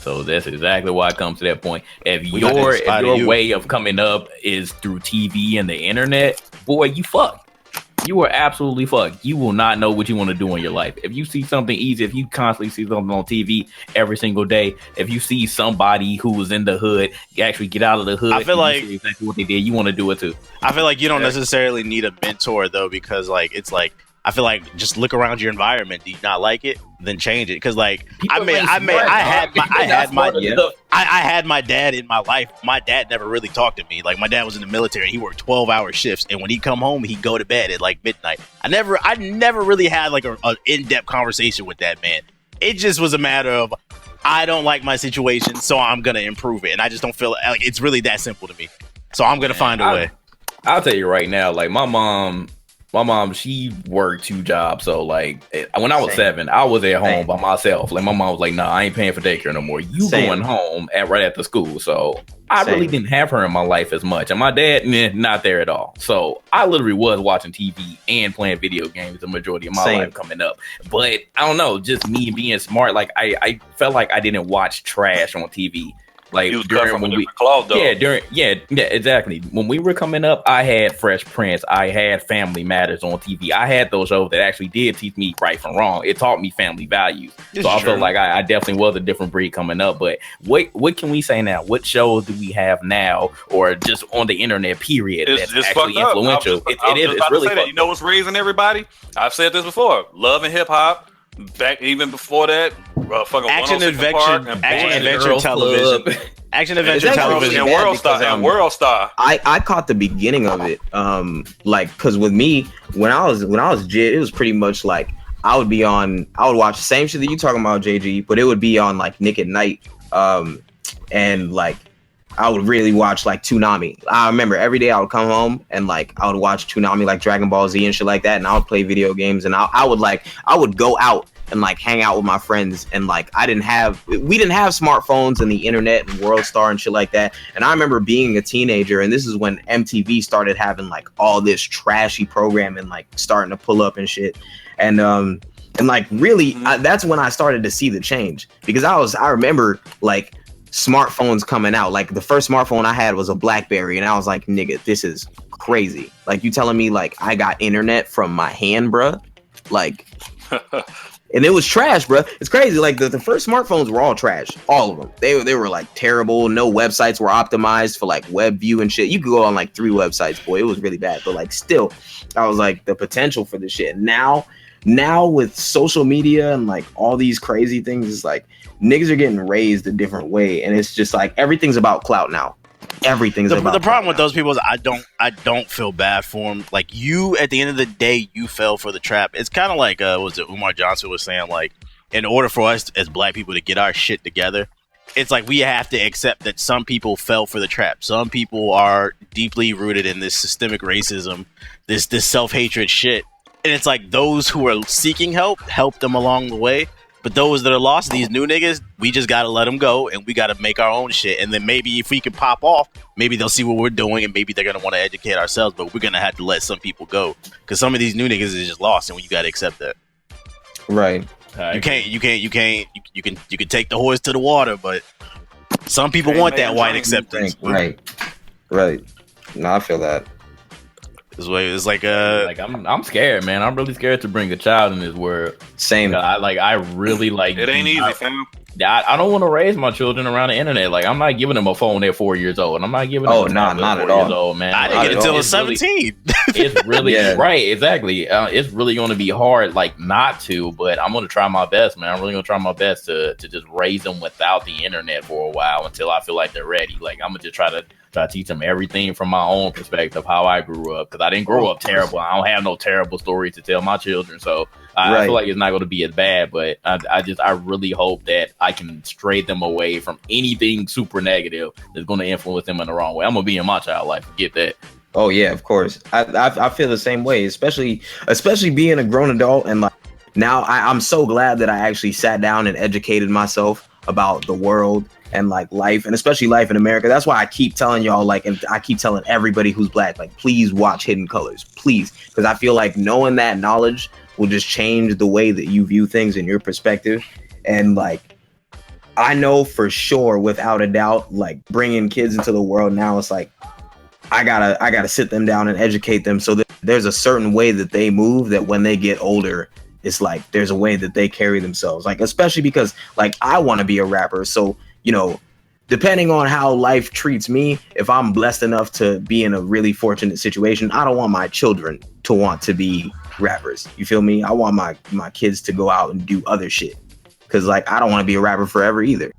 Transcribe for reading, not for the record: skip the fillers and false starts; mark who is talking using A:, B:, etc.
A: So that's exactly why it comes to that point. If your way of coming up is through TV and the internet, boy, you fucked. You are absolutely fucked. You will not know what you want to do in your life. If you see something easy, if you constantly see something on TV every single day, if you see somebody who was in the hood actually get out of the hood,
B: I feel like
A: exactly what they did, you want to do it too.
B: I feel like you don't necessarily need a mentor though, because like it's like I feel like just look around your environment. Do you not like it? Then change it. Because like I had my dad in my life. My dad never really talked to me. Like my dad was in the military. He worked 12-hour shifts, and when he come home, he'd go to bed at like midnight. I never really had like an in-depth conversation with that man. It just was a matter of I don't like my situation, so I'm gonna improve it, and I just don't feel like it's really that simple to me. So I'm gonna find a way.
A: I'll tell you right now, like my mom, she worked 2 jobs. So like when I was 7, I was at home by myself. Like my mom was like, "Nah, I ain't paying for daycare no more. You going home right after school." So I really didn't have her in my life as much. And my dad, not there at all. So I literally was watching TV and playing video games the majority of my life coming up. But I don't know, just me being smart. Like I felt like I didn't watch trash on TV. Like during when we, exactly. When we were coming up, I had Fresh Prince, I had Family Matters on TV. I had those shows that actually did teach me right from wrong. It taught me family values. So I felt like I definitely was a different breed coming up. But what can we say now? What shows do we have now, or just on the internet? Period. That's actually influential. It is. It's really.
C: You know what's raising everybody? I've said this before. Love and hip hop. Back even before that,
B: action adventure television, action adventure television,
C: and World Star.
D: I caught the beginning of it, like because with me when I was jit, it was pretty much like I would watch the same shit that you talking about, JG, but it would be on like Nick at Night, and like I would really watch like Toonami. I remember every day I would come home and like I would watch Toonami, like Dragon Ball Z and shit like that, and I would play video games, and I would go out and like hang out with my friends, and like we didn't have smartphones and the internet and World Star and shit like that. And I remember being a teenager, and this is when MTV started having like all this trashy programming like starting to pull up and shit, and like really that's when I started to see the change, because I remember like smartphones coming out. Like the first smartphone I had was a BlackBerry, and I was like, nigga, this is crazy. Like you telling me like I got internet from my hand, bruh? Like and it was trash, bruh. It's crazy. Like the first smartphones were all trash, all of them. They were like terrible. No websites were optimized for like web view and shit. You could go on like 3 websites, boy. It was really bad. But like still, I was like the potential for this shit. Now with social media and like all these crazy things, it's like niggas are getting raised a different way, and it's just like everything's about clout now. Everything's about
B: the problem with those people is I don't feel bad for them. Like you, at the end of the day, you fell for the trap. It's kind of like was it Umar Johnson was saying, like in order for us as black people to get our shit together, it's like we have to accept that some people fell for the trap. Some people are deeply rooted in this systemic racism, this self-hatred shit, and it's like those who are seeking help them along the way. But those that are lost, these new niggas, we just got to let them go, and we got to make our own shit. And then maybe if we can pop off, maybe they'll see what we're doing, and maybe they're going to want to educate ourselves. But we're going to have to let some people go, because some of these new niggas is just lost, and you got to accept that.
D: Right.
B: You can take the horse to the water, but some people want that white acceptance.
D: Right. No, I feel that.
B: It's like
A: I'm scared, man. I'm really scared to bring a child in this world.
D: Same.
A: I really like
C: it. Ain't easy, fam.
A: I don't want to raise my children around the internet. Like I'm not giving them a phone at 4 years old. I'm not giving them
D: not at all.
A: Old, man.
B: I didn't get it until I was 17.
A: It's really right, exactly. It's really going to be hard, like not to, but I'm going to try my best, man. I'm really going to try my best to just raise them without the internet for a while until I feel like they're ready. Like I'm gonna just try to teach them everything from my own perspective, how I grew up, because I didn't grow up terrible. I don't have no terrible stories to tell my children, so I feel like it's not going to be as bad. But I really hope that I can stray them away from anything super negative that's going to influence them in the wrong way. I'm gonna be in my child life. Get that.
D: Oh yeah, of course. I feel the same way, especially being a grown adult, and like now I'm so glad that I actually sat down and educated myself about the world and like life, and especially life in America. That's why I keep telling y'all, like, and I keep telling everybody who's black, like, please watch Hidden Colors, please, because I feel like knowing that knowledge will just change the way that you view things and your perspective. And like I know for sure, without a doubt, like bringing kids into the world now, it's like I gotta sit them down and educate them so that there's a certain way that they move, that when they get older, it's like there's a way that they carry themselves. Like, especially because like I want to be a rapper, so you know, depending on how life treats me, if I'm blessed enough to be in a really fortunate situation, I don't want my children to want to be rappers. You feel me? I want my kids to go out and do other shit, because like I don't want to be a rapper forever either.